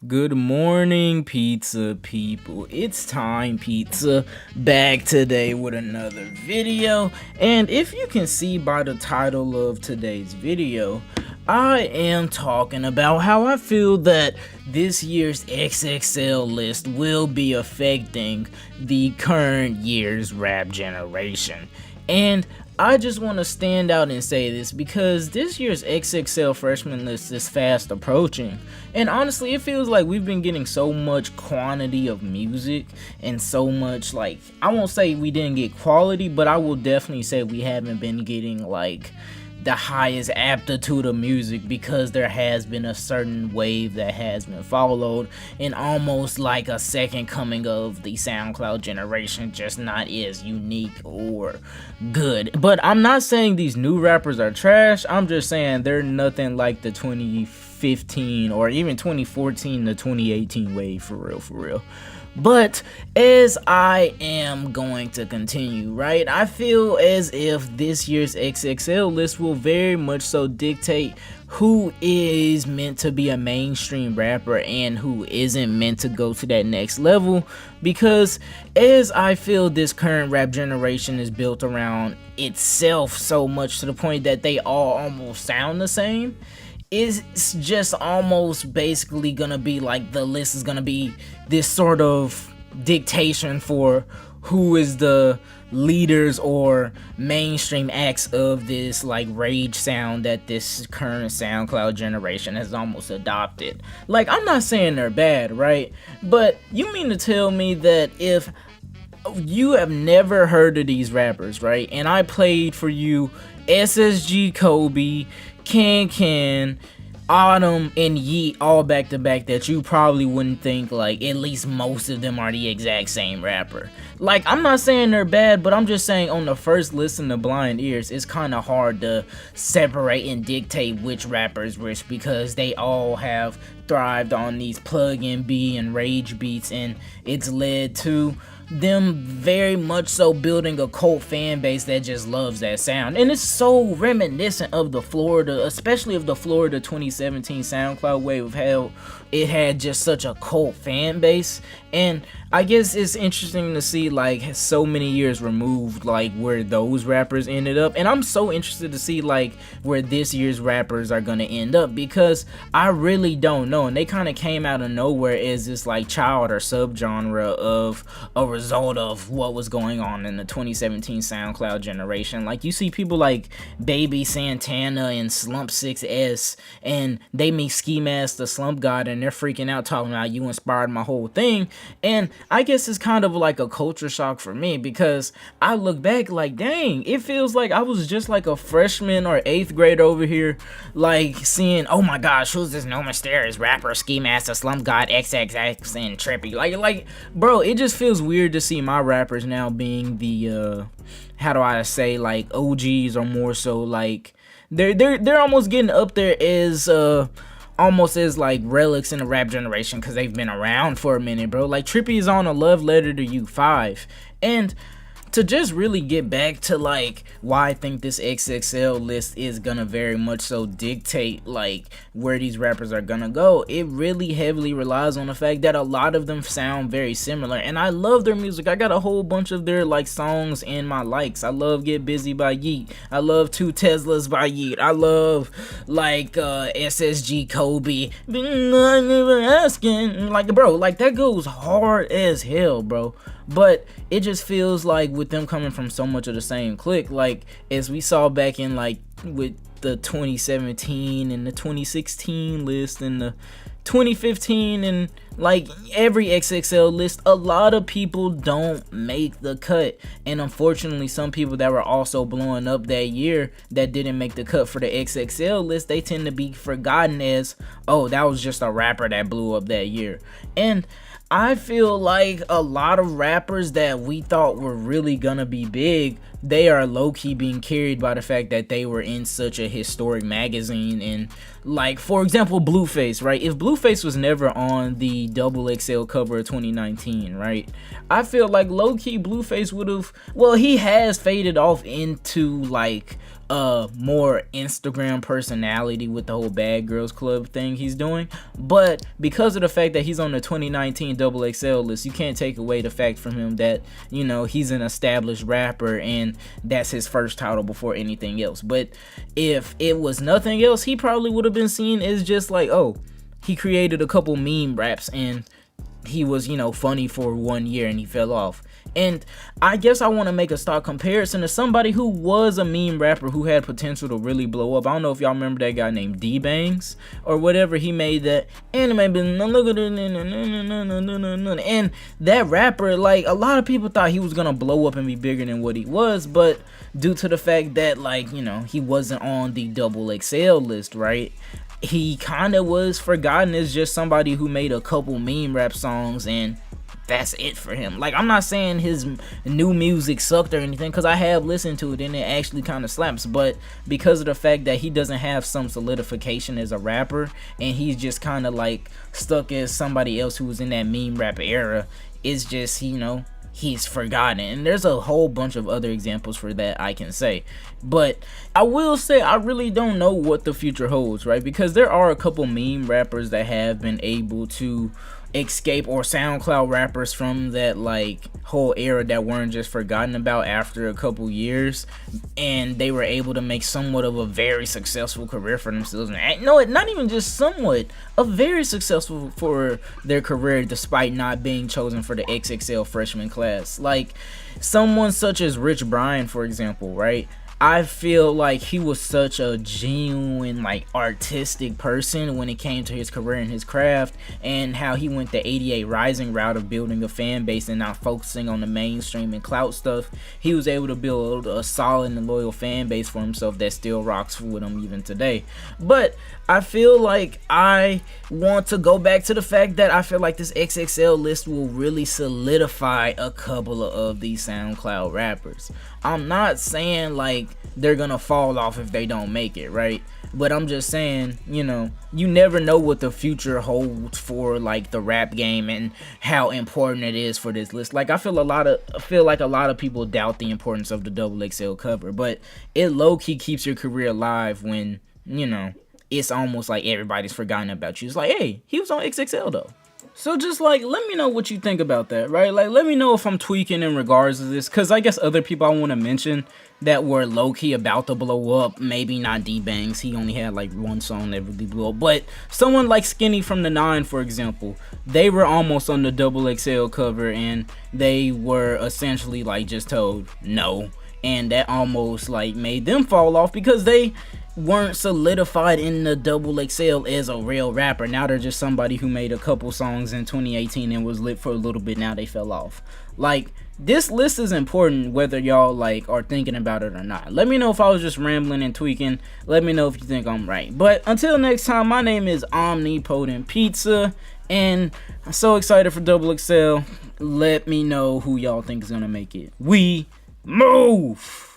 Good morning, pizza people. It's time, pizza, back today with another video. And if you can see by the title of today's video, I am talking about how I feel that this year's XXL list will be affecting the current year's rap generation. And I just want to stand out and say this because this year's XXL Freshman List is fast approaching, and honestly it feels like we've been getting so much quantity of music and so much, like, I won't say we didn't get quality, but I will definitely say we haven't been getting like the highest aptitude of music because there has been a certain wave that has been followed and almost like a second coming of the SoundCloud generation, just not as unique or good. But I'm not saying these new rappers are trash, I'm just saying they're nothing like the 2015 or even 2014 to 2018 wave, for real. But as I am going to continue, right, I feel as if this year's XXL list will very much so dictate who is meant to be a mainstream rapper and who isn't meant to go to that next level, because as I feel this current rap generation is built around itself so much to the point that they all almost sound the same, it's just almost basically gonna be like the list is gonna be this sort of dictation for who is the leaders or mainstream acts of this like rage sound that this current SoundCloud generation has almost adopted. Like, I'm not saying they're bad, right? But you mean to tell me that if you have never heard of these rappers, right, and I played for you SSG Kobe, Can, Autumn, and Yeet all back to back, that you probably wouldn't think like at least most of them are the exact same rapper? Like, I'm not saying they're bad, but I'm just saying on the first listen to blind ears, it's kind of hard to separate and dictate which rapper is which because they all have thrived on these plug-in B and rage beats, and it's led to them very much so building a cult fan base that just loves that sound. And it's so reminiscent of the Florida, especially of the Florida 2017 SoundCloud wave, of how it had just such a cult fan base. And I guess it's interesting to see like so many years removed, like where those rappers ended up, and I'm so interested to see like where this year's rappers are gonna end up, because I really don't know, and they kind of came out of nowhere as this like child or subgenre of a result of what was going on in the 2017 SoundCloud generation. Like, you see people like Baby Santana and Slump 6S, and they meet Ski Mask the Slump God, and they're freaking out talking about you inspired my whole thing. And I guess it's kind of like a culture shock for me, because I look back like, dang, it feels like I was just like a freshman or 8th grader over here, like seeing, oh my gosh, who's this no mysterious rapper, Ski Master, Slump God, XXX, and Trippy. Like, bro, it just feels weird to see my rappers now being the, how do I say, like OGs, or more so like they're almost getting up there as almost as like relics in the rap generation because they've been around for a minute, bro. Like, Trippy is on a love letter to U5. And to just really get back to like why I think this XXL list is gonna very much so dictate like where these rappers are gonna go, it really heavily relies on the fact that a lot of them sound very similar, and I love their music. I got a whole bunch of their like songs in my likes. I love Get Busy by Yeet, I love Two Teslas by Yeet, I love like SSG Kobe, never asking, like, bro, like that goes hard as hell, bro. But it just feels like with them coming from so much of the same clique, like as we saw back in like with the 2017 and the 2016 list and the 2015 and like every XXL list, a lot of people don't make the cut. And unfortunately, some people that were also blowing up that year that didn't make the cut for the XXL list, they tend to be forgotten as, oh, that was just a rapper that blew up that year. And I feel like a lot of rappers that we thought were really gonna be big, they are low-key being carried by the fact that they were in such a historic magazine. And like, for example, Blueface, right? If Blueface was never on the XXL cover of 2019, right, I feel like low-key Blueface would have, well, he has faded off into like more Instagram personality with the whole Bad Girls Club thing he's doing. But because of the fact that he's on the 2019 XXL list, you can't take away the fact from him that, you know, he's an established rapper and that's his first title before anything else. But if it was nothing else, he probably would have been seen as just like, oh, he created a couple meme raps and he was, you know, funny for 1 year and he fell off. And I guess I want to make a stock comparison to somebody who was a meme rapper who had potential to really blow up. I don't know if y'all remember that guy named D-Bangs or whatever. He made that anime, and that rapper, like, a lot of people thought he was gonna blow up and be bigger than what he was, but due to the fact that, like, you know, he wasn't on the XXL list, right? He kind of was forgotten as just somebody who made a couple meme rap songs and that's it for him. Like, I'm not saying his new music sucked or anything, because I have listened to it and it actually kind of slaps, but because of the fact that he doesn't have some solidification as a rapper and he's just kind of like stuck as somebody else who was in that meme rap era, it's just, you know, he's forgotten. And there's a whole bunch of other examples for that I can say. But I will say I really don't know what the future holds, right? Because there are a couple meme rappers that have been able to escape, or SoundCloud rappers from that like whole era that weren't just forgotten about after a couple years, and they were able to make somewhat of a very successful career for themselves. And no, not even just somewhat, a very successful for their career, despite not being chosen for the XXL freshman class. Like someone such as Rich Brian, for example, right? I feel like he was such a genuine, like, artistic person when it came to his career and his craft, and how he went the 88 Rising route of building a fan base and not focusing on the mainstream and clout stuff. He was able to build a solid and loyal fan base for himself that still rocks with him even today. But I feel like I want to go back to the fact that I feel like this XXL list will really solidify a couple of these SoundCloud rappers. I'm not saying like they're gonna fall off if they don't make it, right? But I'm just saying, you know, you never know what the future holds for like the rap game and how important it is for this list. Like I feel like a lot of people doubt the importance of the XXL cover, but it low-key keeps your career alive when, you know, it's almost like everybody's forgotten about you. It's like, hey, he was on XXL though. So just like, let me know what you think about that, right? Like, let me know if I'm tweaking in regards to this, because I guess other people I want to mention that were low-key about to blow up, maybe not D-Bangs, he only had like one song that really blew up, but someone like Skinny from the 9, for example, they were almost on the XXL cover and they were essentially like just told no, and that almost like made them fall off because they weren't solidified in the XXL as a real rapper. Now they're just somebody who made a couple songs in 2018 and was lit for a little bit. Now they fell off. Like, this list is important whether y'all like are thinking about it or not. Let me know if I was just rambling and tweaking. Let me know if you think I'm right. But until next time, my name is Omnipotent Pizza, and I'm so excited for XXL. Let me know who y'all think is gonna make it. We move!